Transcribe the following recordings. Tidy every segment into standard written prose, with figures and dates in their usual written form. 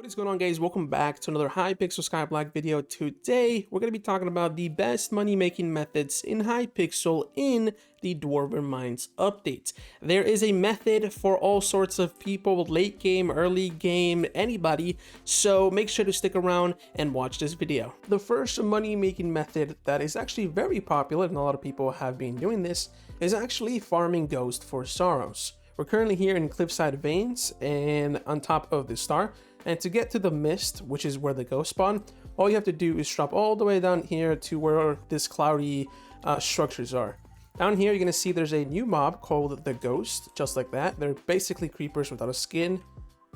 What is going on, guys? Welcome back to another Hypixel Skyblock video. Today we're going to be talking about the best money making methods in Hypixel in the Dwarven Mines update. There is a method for all sorts of people, late game, early game, anybody, so make sure to stick around and watch this video. The first money making method that is actually very popular, and a lot of people have been doing this, is actually farming Ghost for Sorrows. We're currently here in Cliffside Veins and on top of the star. And to get to the mist, which is where the ghosts spawn, all you have to do is drop all the way down here to where this cloudy structures are. Down here, you're going to see there's a new mob called the Ghost, just like that. They're basically creepers without a skin.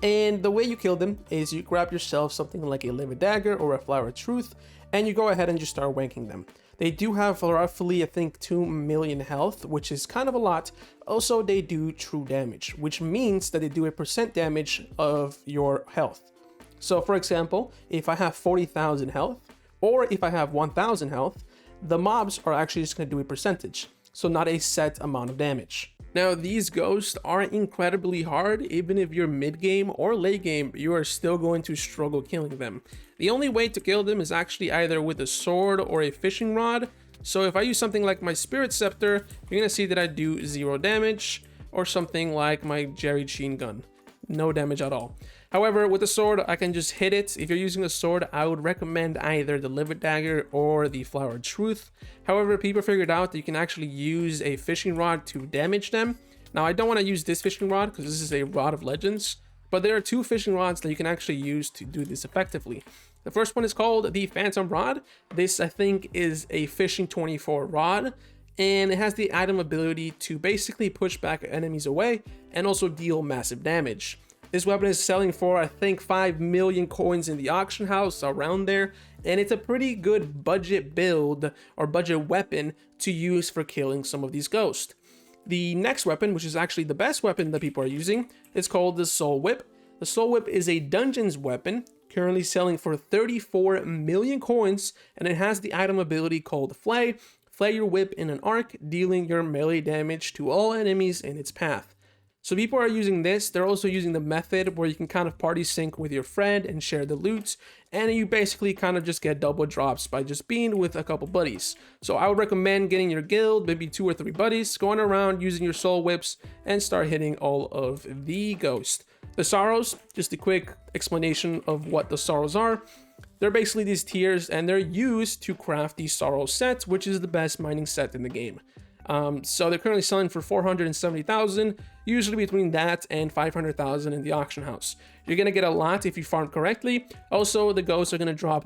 And the way you kill them is you grab yourself something like a Livid Dagger or a Flower of Truth, and you go ahead and just start wanking them. They do have roughly, I think, 2 million health, which is kind of a lot. Also, they do true damage, which means that they do a % damage of your health. So, for example, if I have 40,000 health, or if I have 1,000 health, the mobs are actually just going to do a percentage, so not a set amount of damage. Now, these ghosts are incredibly hard. Even if you're mid-game or late game, you are still going to struggle killing them. The only way to kill them is actually either with a sword or a fishing rod. So if I use something like my Spirit Scepter, you're going to see that I do 0 damage, or something like my Jerry Sheen gun. No damage at all. However, with the sword, I can just hit it. If you're using the sword, I would recommend either the Livid Dagger or the Flower of Truth. However, people figured out that you can actually use a fishing rod to damage them. Now, I don't want to use this fishing rod because this is a Rod of Legends, but there are 2 fishing rods that you can actually use to do this effectively. The first one is called the Phantom Rod. This, I think, is a fishing 24 rod, and it has the item ability to basically push back enemies away and also deal massive damage. This weapon is selling for, I think, 5 million coins in the auction house, around there, and it's a pretty good budget build or budget weapon to use for killing some of these ghosts. The next weapon, which is actually the best weapon that people are using, is called the Soul Whip. The Soul Whip is a dungeons weapon, currently selling for 34 million coins, and it has the item ability called Flay. Flay your whip in an arc, dealing your melee damage to all enemies in its path. So people are using this. They're also using the method where you can kind of party sync with your friend and share the loot, and you basically kind of just get double drops by just being with a couple buddies. So I would recommend getting your guild, maybe 2 or 3 buddies, going around using your soul whips and start hitting all of the ghosts. The sorrows, just a quick explanation of what the sorrows are. They're basically these tiers, and they're used to craft the sorrow set, which is the best mining set in the game. So they're currently selling for 470,000, usually between that and 500,000 in the auction house. You're gonna get a lot if you farm correctly. Also, the ghosts are gonna drop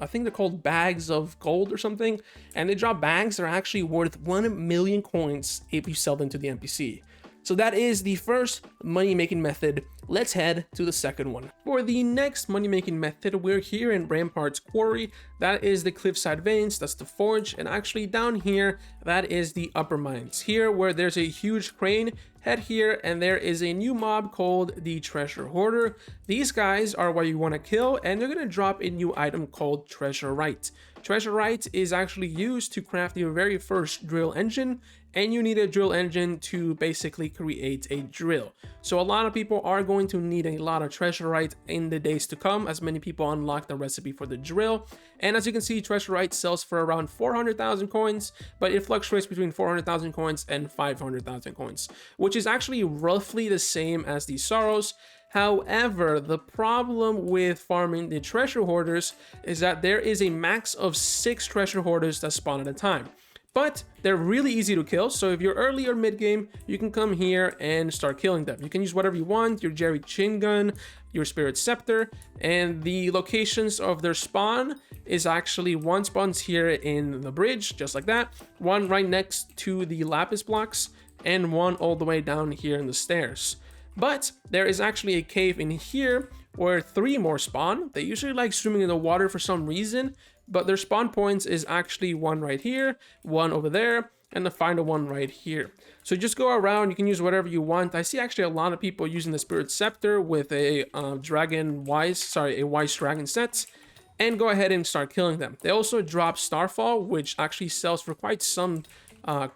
I think they're called bags of gold or something, and they drop bags that are actually worth 1 million coins if you sell them to the NPC. So that is the first money-making method. Let's head to the second one. For the next money-making method, we're here in Rampart's Quarry. That is the Cliffside Veins, that's the Forge, and actually down here, that is the Upper Mines. Here, where there's a huge crane, head here, and there is a new mob called the Treasure Hoarder. These guys are what you want to kill, and they're going to drop a new item called Treasurite. Treasurite is actually used to craft your very first drill engine, and you need a drill engine to basically create a drill. So a lot of people are going to need a lot of Treasurite in the days to come, as many people unlock the recipe for the drill. And as you can see, Treasurite sells for around 400,000 coins, but it fluctuates between 400,000 coins and 500,000 coins, which is actually roughly the same as the Sorrows. However, the problem with farming the Treasure Hoarders is that there is a max of 6 Treasure Hoarders that spawn at a time. But they're really easy to kill, so if you're early or mid-game, you can come here and start killing them. You can use whatever you want, your Jerry Chin gun, your Spirit Scepter, and the locations of their spawn is actually one spawns here in the bridge, just like that, one right next to the lapis blocks, and one all the way down here in the stairs. But there is actually a cave in here where 3 more spawn. They usually like swimming in the water for some reason, but their spawn points is actually one right here, one over there, and the final one right here. So just go around, you can use whatever you want. I see actually a lot of people using the Spirit Scepter with a Wise Dragon set, and go ahead and start killing them. They also drop Starfall, which actually sells for quite some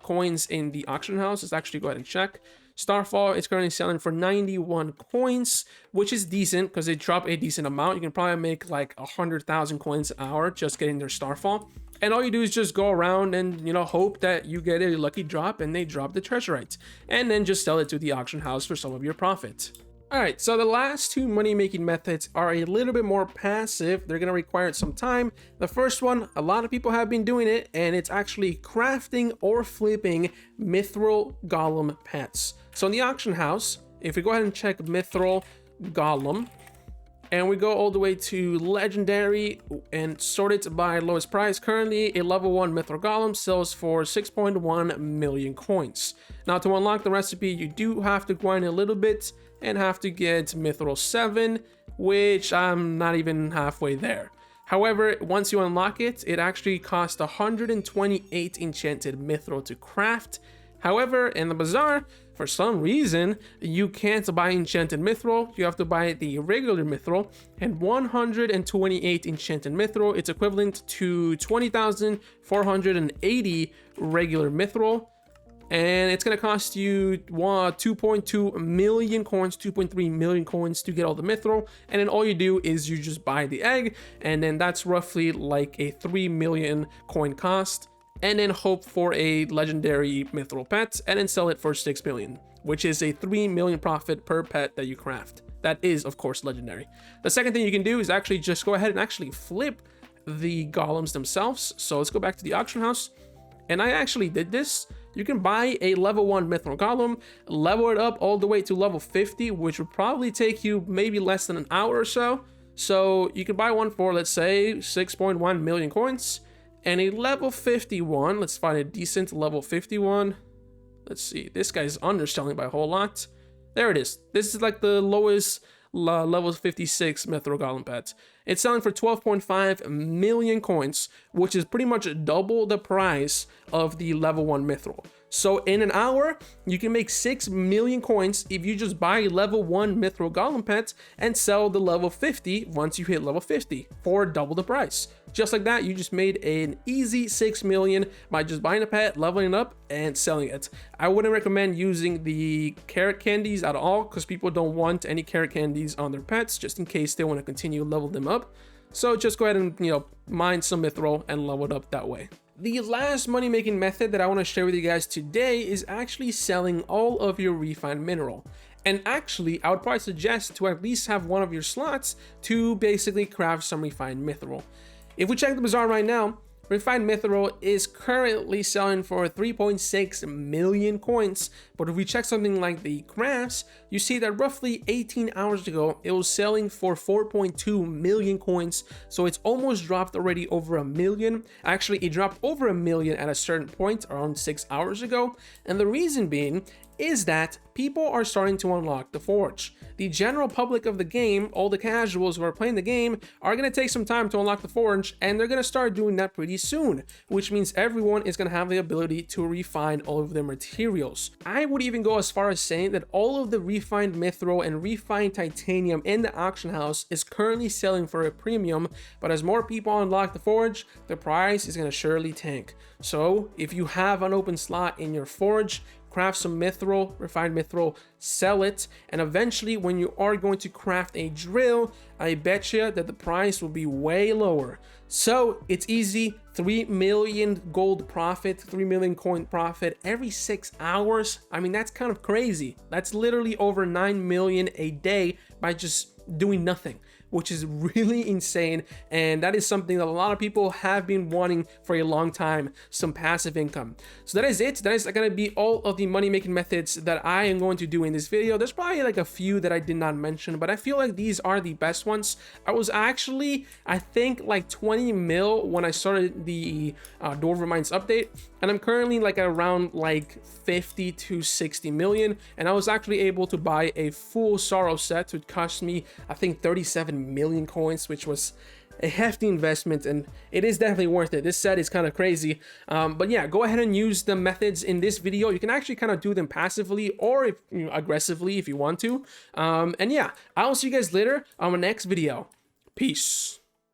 coins in the auction house. Let's actually go ahead and check. Starfall is currently selling for 91 coins, which is decent because they drop a decent amount. You can probably make like 100,000 coins an hour just getting their Starfall. And all you do is just go around and, you know, hope that you get a lucky drop and they drop the treasurites, and then just sell it to the auction house for some of your profit. All right, so the last two money-making methods are a little bit more passive. They're gonna require some time. The first one, a lot of people have been doing it, and it's actually crafting or flipping Mithril Golem pets. So in the auction house, if we go ahead and check Mithril Golem, and we go all the way to legendary and sort it by lowest price. Currently, a level 1 Mithril Golem sells for 6.1 million coins. Now, to unlock the recipe, you do have to grind a little bit and have to get Mithril 7, which I'm not even halfway there. However, once you unlock it, it actually costs 128 enchanted Mithril to craft. However, in the bazaar, for some reason, you can't buy enchanted Mithril. You have to buy the regular Mithril, and 128 enchanted Mithril, it's equivalent to 20,480 regular Mithril. And it's going to cost you 2.2 million coins, 2.3 million coins to get all the Mithril. And then all you do is you just buy the egg, and then that's roughly like a 3 million coin cost. And then hope for a legendary Mithril pet, and then sell it for 6 million, which is a 3 million profit per pet that you craft. That is, of course, legendary. The second thing you can do is actually just go ahead and actually flip the golems themselves. So let's go back to the auction house. And I actually did this. You can buy a level 1 Mithril Golem, level it up all the way to level 50, which would probably take you maybe less than an hour or so. So you can buy one for, let's say, 6.1 million coins. And a level 51, let's find a decent level 51. Let's see, this guy's underselling by a whole lot. There it is. This is like the lowest level 56 Mithril Golem pet. It's selling for 12.5 million coins, which is pretty much double the price of the level 1 Mithril. So in an hour, you can make 6 million coins if you just buy level 1 Mithril Golem pet and sell the level 50 once you hit level 50 for double the price. Just like that, you just made an easy 6 million by just buying a pet, leveling up, and selling it. I wouldn't recommend using the carrot candies at all because people don't want any carrot candies on their pets just in case they want to continue level them up. So just go ahead and, you know, mine some Mithril and level it up that way. The last money-making method that I want to share with you guys today is actually selling all of your refined mineral. And actually, I would probably suggest to at least have one of your slots to basically craft some refined mithril. If we check the bazaar right now, refined mithril is currently selling for 3.6 million coins, but if we check something like the crafts, you see that roughly 18 hours ago, it was selling for 4.2 million coins, so it's almost dropped already over a million. Actually, it dropped over a million at a certain point around 6 hours ago, and the reason being is that people are starting to unlock the forge. The general public of the game, all the casuals who are playing the game, are going to take some time to unlock the forge, and they're going to start doing that pretty soon, which means everyone is going to have the ability to refine all of their materials. I would even go as far as saying that all of the refined mithril and refined titanium in the auction house is currently selling for a premium, but as more people unlock the forge, the price is going to surely tank. So if you have an open slot in your forge, craft some mithril, refined mithril, sell it, and eventually when you are going to craft a drill, I bet you that the price will be way lower. So it's easy, 3 million gold profit, 3 million coin profit every 6 hours. I mean, that's kind of crazy. That's literally over 9 million a day by just doing nothing, which is really insane, and that is something that a lot of people have been wanting for a long time, some passive income. So that is it. That is going to be all of the money making methods that I am going to do in this video. There's probably like a few that I did not mention, but I feel like these are the best ones. I was actually, I think, like 20 mil when I started the Dwarven Mines update, and I'm currently like around like 50 to 60 million, and I was actually able to buy a full Sorrow set, which cost me, I think, 37 million coins, which was a hefty investment, and it is definitely worth it. This set is kind of crazy, but yeah, go ahead and use the methods in this video. You can actually kind of do them passively or if, aggressively if you want to, and yeah, I'll see you guys later on my next video. Peace.